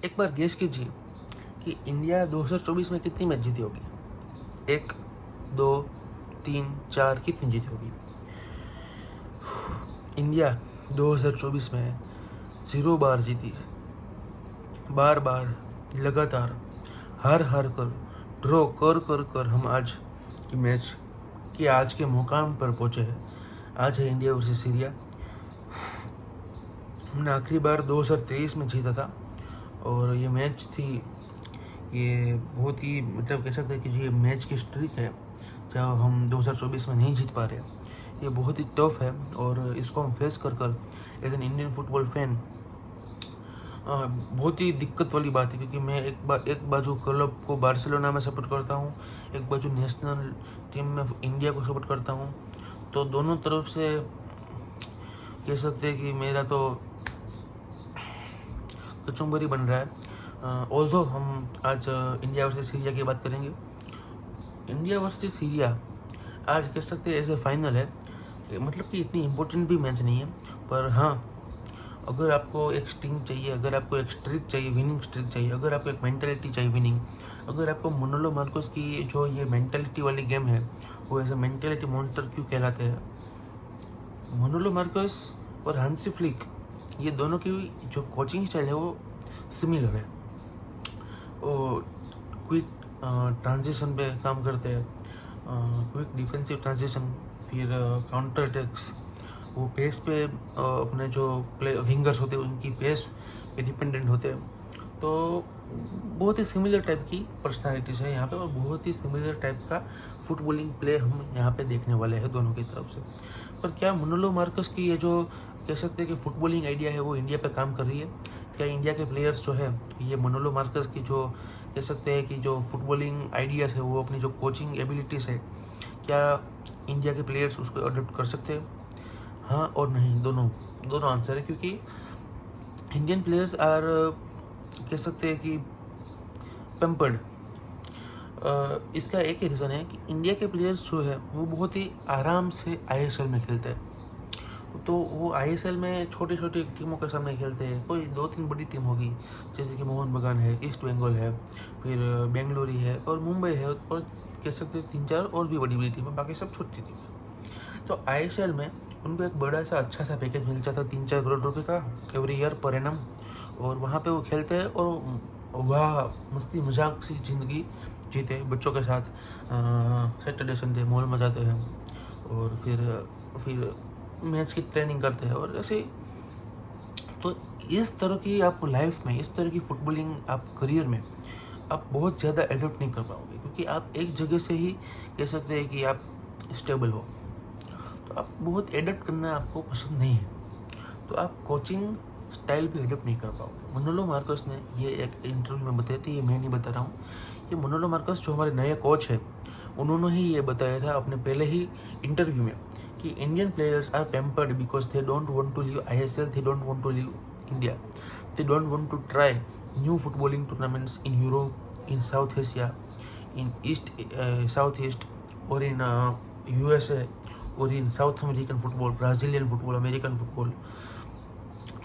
एक बार गेस कीजिए कि इंडिया 2024 में कितनी मैच जीती होगी। 1, 2, 3, 4 कितनी जीती होगी। इंडिया 2024 में 0 बार जीती है। बार बार लगातार हार कर ड्रॉ कर कर कर हम आज की मैच के आज के मुकाम पर पहुंचे हैं। आज है इंडिया वर्सेस सीरिया। हमने आखिरी बार 2023 में जीता था और ये मैच थी, ये बहुत ही मतलब कह सकते हैं कि ये मैच की स्ट्रीक है जहाँ हम 2024 में नहीं जीत पा रहे। ये बहुत ही टफ है और इसको हम फेस कर कर as an Indian football fan बहुत ही दिक्कत वाली बात है, क्योंकि मैं एक बाजू क्लब को बार्सिलोना में सपोर्ट करता हूँ, एक बाजू नेशनल टीम में इंडिया को सपोर्ट करता हूँ। तो दोनों तरफ से कह सकते हैं कि मेरा तो कचुम्बरी बन रहा है। ऑल्दो हम आज इंडिया वर्सेस सीरिया की बात करेंगे। इंडिया वर्सेस सीरिया आज कह सकते हैं ऐसे फाइनल है, मतलब कि इतनी इम्पोर्टेंट भी मैच नहीं है, पर हाँ अगर आपको एक स्टिंग चाहिए, अगर आपको एक स्ट्रिक चाहिए, विनिंग स्ट्रिक चाहिए, अगर आपको एक मेंटालिटी चाहिए विनिंग, अगर आपको मोनोलो मार्कोस की जो ये मेंटालिटी वाली गेम है वो ऐसे मेंटालिटी मॉन्स्टर क्यों कहलाते हैं। मोनोलो मार्कोस और हांसी फ्लिक ये दोनों की जो कोचिंग स्टाइल है वो सिमिलर है। वो क्विक ट्रांजिशन पे काम करते हैं, क्विक डिफेंसिव ट्रांजिशन, फिर काउंटर अटैक्स, वो पेस पे अपने जो प्ले विंगर्स होते हैं उनकी पेस पे डिपेंडेंट होते हैं। तो बहुत ही सिमिलर टाइप की पर्सनालिटीज़ है यहाँ पे और बहुत ही सिमिलर टाइप का फुटबॉलिंग प्ले हम यहाँ पे देखने वाले हैं दोनों की तरफ से। पर क्या मोनोलो मार्कस की ये जो कह सकते हैं कि फुटबॉलिंग आइडिया है वो इंडिया पे काम कर रही है? क्या इंडिया के प्लेयर्स जो है ये मोनोलो मार्कस की जो कह सकते हैं कि जो फुटबॉलिंग आइडियाज़ है वो अपनी जो कोचिंग एबिलिटीज़ है, क्या इंडिया के प्लेयर्स उसको अडोप्ट कर सकते हैं? हाँ और नहीं, दोनों आंसर है, क्योंकि इंडियन प्लेयर्स आर कह सकते हैं कि पेम्पर्ड। इसका एक ही रीज़न है कि इंडिया के प्लेयर्स जो है वो बहुत ही आराम से आईएसएल में खेलते हैं। तो वो आईएसएल में छोटी छोटी टीमों के सामने खेलते हैं। कोई 2-3 बड़ी टीम होगी जैसे कि मोहन बगान है, ईस्ट बंगाल है, फिर बेंगलुरु है और मुंबई है, और कह सकते हैं 3-4 और भी बड़ी बड़ी टीम है, बाकी सब छोटी टीम है। तो आईएसएल में उनको एक बड़ा सा अच्छा सा पैकेज मिल जाता है 3-4 करोड़ रुपए का एवरी ईयर पर एनम, और वहाँ पे वो खेलते हैं और वाह मस्ती मजाक सी ज़िंदगी जीते बच्चों के साथ। सैटरडे संडे मॉल में जाते हैं और फिर मैच की ट्रेनिंग करते हैं और ऐसे। तो इस तरह की आप लाइफ में, इस तरह की फुटबॉलिंग आप करियर में आप बहुत ज़्यादा एडोप्ट नहीं कर पाओगे, क्योंकि आप एक जगह से ही कह सकते हैं कि आप स्टेबल हो। तो आप बहुत एडप्ट करना आपको पसंद नहीं है, तो आप कोचिंग स्टाइल भी एडप्ट नहीं कर पाओगे। मोनोलो मार्कोस ने ये एक इंटरव्यू में बताया था, ये मैं नहीं बता रहा हूँ, ये मोनोलो मार्कोस जो हमारे नए कोच है उन्होंने ही ये बताया था अपने पहले ही इंटरव्यू में कि Indian players are pampered because they don't want to leave ISL, they don't want to leave India, they don't want to try new footballing tournaments in Europe, in South Asia, in South East और in USA और in South American football, Brazilian football, American football.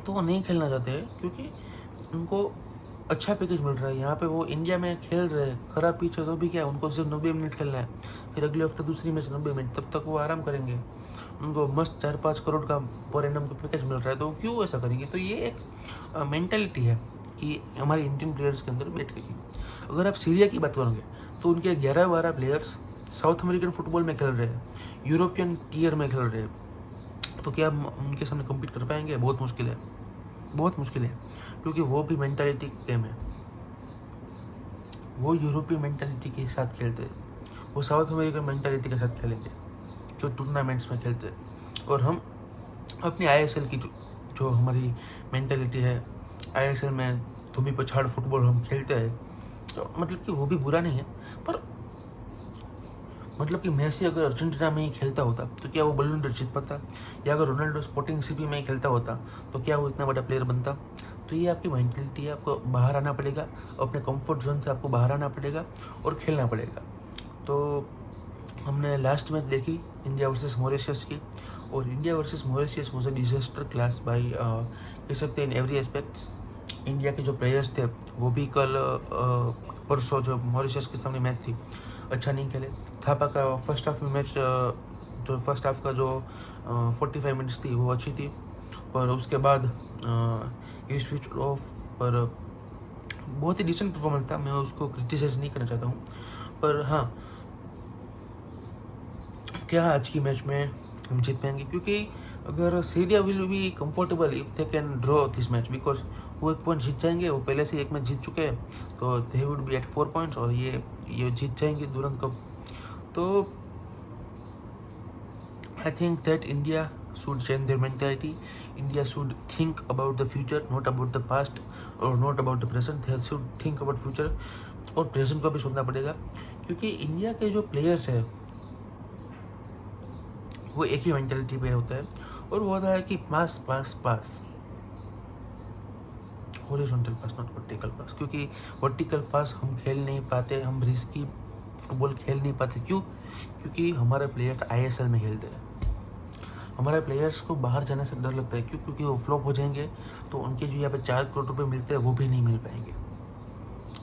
तो वो नहीं खेलना चाहते हैं क्योंकि उनको अच्छा पैकेज मिल रहा है। यहाँ पे वो इंडिया में खेल रहे हैं, खराब पीछे तो भी क्या, उनको सिर्फ 90 मिनट खेलना है, फिर अगले हफ्ते दूसरी मैच 90 मिनट, तब तक वो आराम करेंगे। उनको मस्त 4-5 करोड़ का पर एनम का पैकेज मिल रहा है, तो क्यों ऐसा करेंगे। तो ये एक मेंटालिटी है कि हमारे इंडियन प्लेयर्स के अंदर बैठ गई। अगर आप सीरिया की बात करोगे तो उनके 11-12 प्लेयर्स साउथ अमेरिकन फुटबॉल में खेल रहे हैं, यूरोपियन टीयर में खेल रहे हैं। तो क्या हम उनके सामने कम्पीट कर पाएंगे? बहुत मुश्किल है, बहुत मुश्किल है, क्योंकि वो भी मेंटालिटी गेम है। वो यूरोपीय मेंटालिटी के साथ खेलते हैं, वो साउथ अमेरिकन मेंटालिटी के साथ खेलेंगे जो टूर्नामेंट्स में खेलते हैं। और हम अपनी आईएसएल की जो हमारी मेंटालिटी है, आईएसएल में धोबी पछाड़ फुटबॉल हम खेलते हैं, तो मतलब कि वो भी बुरा नहीं है, पर मतलब कि मेसी अगर अर्जेंटीना में ही खेलता होता तो क्या वो बल्लून डोर जीत पाता, या अगर रोनाल्डो स्पोर्टिंग सीपी में ही खेलता होता तो क्या वो इतना बड़ा प्लेयर बनता। तो ये आपकी मेंटलिटी है, आपको बाहर आना पड़ेगा, अपने कंफर्ट जोन से आपको बाहर आना पड़ेगा और खेलना पड़ेगा। तो हमने लास्ट मैच देखी इंडिया वर्सेस मॉरिशस की, और India versus Mauritius was a disaster class by कह सकते हैं इन एवरी एस्पेक्ट्स। इंडिया के जो प्लेयर्स थे वो भी कल परसों जो मॉरिशस के सामने मैच थी अच्छा नहीं खेले। थापा का फर्स्ट हाफ में मैच जो फर्स्ट हाफ का जो 45 मिनट्स थी वो अच्छी थी, पर उसके बाद ये स्विच ऑफ। पर बहुत ही डिसेंट परफॉर्मेंस था, मैं उसको क्रिटिसाइज नहीं करना चाहता हूँ। पर हाँ, क्या आज की मैच में हम जीत पाएंगे, क्योंकि अगर Syria will be comfortable if they can draw this match, because वो 1 पॉइंट जीत जाएंगे, वो पहले से एक मैच जीत चुके हैं, तो they would be at 4 points और ये जीत जाएंगे तुरंत कप। तो I think that India should change their mentality. India should think about the future, not about the past or not about the present. They should think about future और present को भी सोचना पड़ेगा, क्योंकि इंडिया के जो players है वो एक ही मेंटालिटी पे होता है, और वो होता है कि पास पास पास, हॉरिजॉन्टल पास नॉट वर्टिकल पास, क्योंकि वर्टिकल पास हम खेल नहीं पाते, हम रिस्की फुटबॉल खेल नहीं पाते। क्यों? क्योंकि हमारे प्लेयर्स ISL में खेलते हैं, हमारे प्लेयर्स को बाहर जाने से डर लगता है। क्यों? क्योंकि वो फ्लॉप हो जाएंगे तो उनके जो यहाँ पे 4 करोड़ रुपए मिलते हैं वो भी नहीं मिल पाएंगे,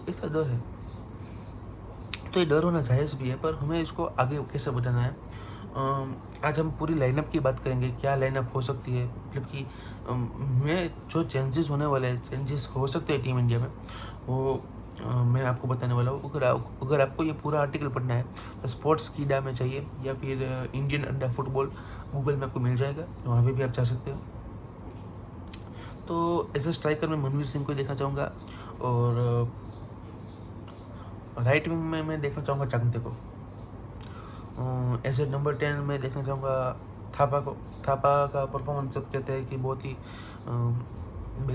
इसका डर है। तो ये डर होना जायज़ भी है, पर हमें इसको आगे कैसे बढ़ाना है। आज हम पूरी लाइनअप की बात करेंगे, क्या लाइनअप हो सकती है, मतलब कि मैं जो चेंजेस होने वाले हैं, चेंजेस हो सकते हैं टीम इंडिया में, वो मैं आपको बताने वाला हूँ। अगर आपको ये पूरा आर्टिकल पढ़ना है तो स्पोर्ट्स कीडा में चाहिए, या फिर इंडियन अंडा फुटबॉल गूगल में आपको मिल जाएगा, वहाँ पे भी आप जा सकते हो। तो एज ए स्ट्राइकर में मनवीर सिंह को देखना चाहूँगा, और राइट विंग में मैं देखना चाहूँगा चांगते को। एज ए नंबर 10 में देखना चाहूँगा थापा को। थापा का परफॉर्मेंस सब कहते हैं कि बहुत ही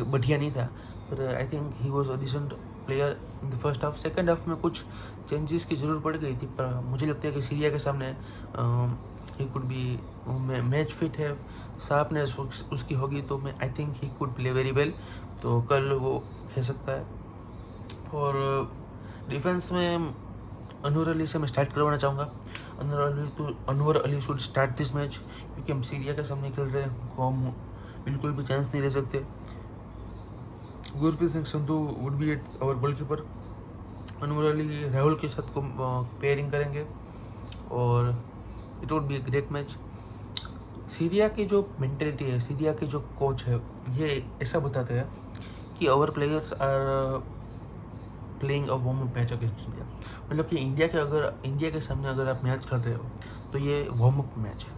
बढ़िया नहीं था, पर I think he was a decent player in the first half. Second half में कुछ चेंजेस की ज़रूरत पड़ गई थी, पर मुझे लगता है कि सीरिया के सामने he could be match fit है, शार्पनेस उसकी होगी, तो मैं आई think he could play very well, तो कल वो खेल सकता है। और डिफेंस में अनवर अली से मैं स्टार्ट करवाना चाहूँगा। Anwar Ali should start this match, क्योंकि हम सीरिया के सामने खेल रहे हैं, को हम बिल्कुल भी चांस नहीं ले सकते। Gurpreet Singh Sandhu would be at our goalkeeper. Anwar Ali Rahul के साथ को पेयरिंग करेंगे और it would be a great match. Syria की जो मेंटेलिटी है, सीरिया के जो कोच है, ये ऐसा बताते हैं कि our players are playing a warm up match against India, मतलब कि इंडिया के सामने अगर आप मैच कर रहे हो तो ये वार्म अप मैच है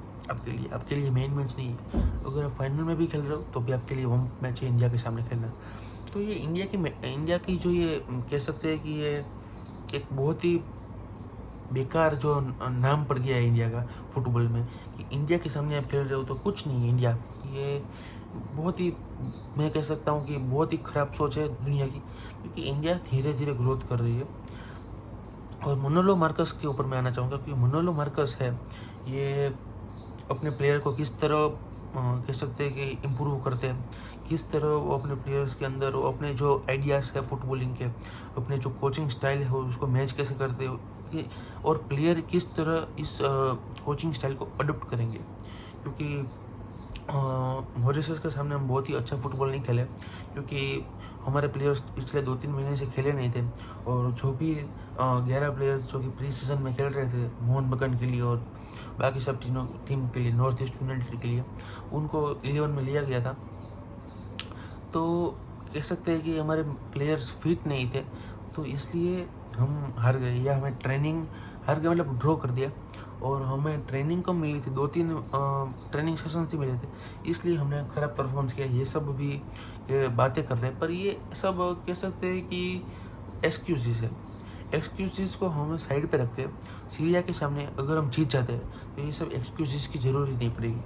आपके लिए मेन मैच नहीं है। अगर आप फाइनल में भी खेल रहे हो तो भी आपके लिए वार्म अप मैच है इंडिया के सामने खेलना। तो ये इंडिया की जो ये कह सकते हैं कि ये एक बहुत ही बेकार जो नाम पड़ गया है इंडिया का फुटबॉल में, कि इंडिया के सामने आप खेल रहे हो तो कुछ नहीं है इंडिया। ये बहुत ही, मैं कह सकता हूँ कि बहुत ही ख़राब सोच है दुनिया की, क्योंकि इंडिया धीरे धीरे ग्रोथ कर रही है। और मनोलो मार्कस के ऊपर मैं आना चाहूँगा, क्योंकि मनोलो मार्कस है, ये अपने प्लेयर को किस तरह कह सकते हैं कि इम्प्रूव करते हैं, किस तरह वो अपने प्लेयर्स के अंदर वो अपने जो आइडियाज़ है फुटबॉलिंग के, अपने जो कोचिंग स्टाइल है उसको मैच कैसे करते हो, और प्लेयर किस तरह इस कोचिंग स्टाइल को अडोप्ट करेंगे। क्योंकि मॉरिशस के सामने हम बहुत ही अच्छा फुटबॉल नहीं खेले, क्योंकि हमारे प्लेयर्स पिछले 2-3 महीने से खेले नहीं थे, और जो भी 11 प्लेयर्स जो कि प्री सीजन में खेल रहे थे मोहन बगान के लिए और बाकी सब टीम के लिए, नॉर्थ ईस्ट यूनाइटेड के लिए, उनको 11 में लिया गया था। तो कह सकते हैं कि हमारे प्लेयर्स फिट नहीं थे, तो इसलिए हम हार गए, या हमें ट्रेनिंग हार गए मतलब ड्रॉ कर दिया, और हमें ट्रेनिंग कम मिली थी, 2-3 ट्रेनिंग सेशंस ही मिले थे, इसलिए हमने ख़राब परफॉर्मेंस किया। ये सब भी बातें कर रहे हैं, पर ये सब कह सकते हैं कि एक्सक्यूजेस है। एक्सक्यूजेस को हमें साइड पे रख के सीरिया के सामने अगर हम जीत जाते हैं तो ये सब एक्सक्यूजेस की ज़रूरत नहीं पड़ेगी।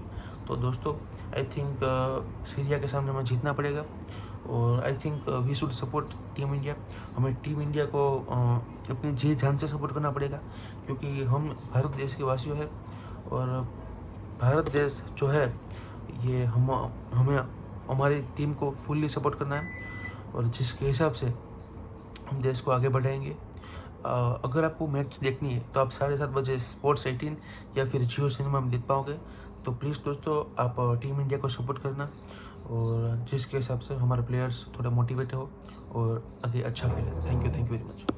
तो दोस्तों, आई थिंक सीरिया के सामने हमें जीतना पड़ेगा, और I think we should support team India. हमें टीम इंडिया को अपनी जी जान से सपोर्ट करना पड़ेगा, क्योंकि हम भारत देश के वासियों हैं, और भारत देश जो है ये हमें हमारी टीम को फुल्ली सपोर्ट करना है, और जिसके हिसाब से हम देश को आगे बढ़ाएंगे। अगर आपको मैच देखनी है तो आप 7:30 बजे स्पोर्ट्स 18 या फिर जियो सिनेमा में देख पाओगे। तो प्लीज़ दोस्तों, आप टीम इंडिया को सपोर्ट करना, और जिसके हिसाब से हमारे प्लेयर्स थोड़ा मोटिवेट हो और आगे अच्छा खेले। Thank you very much.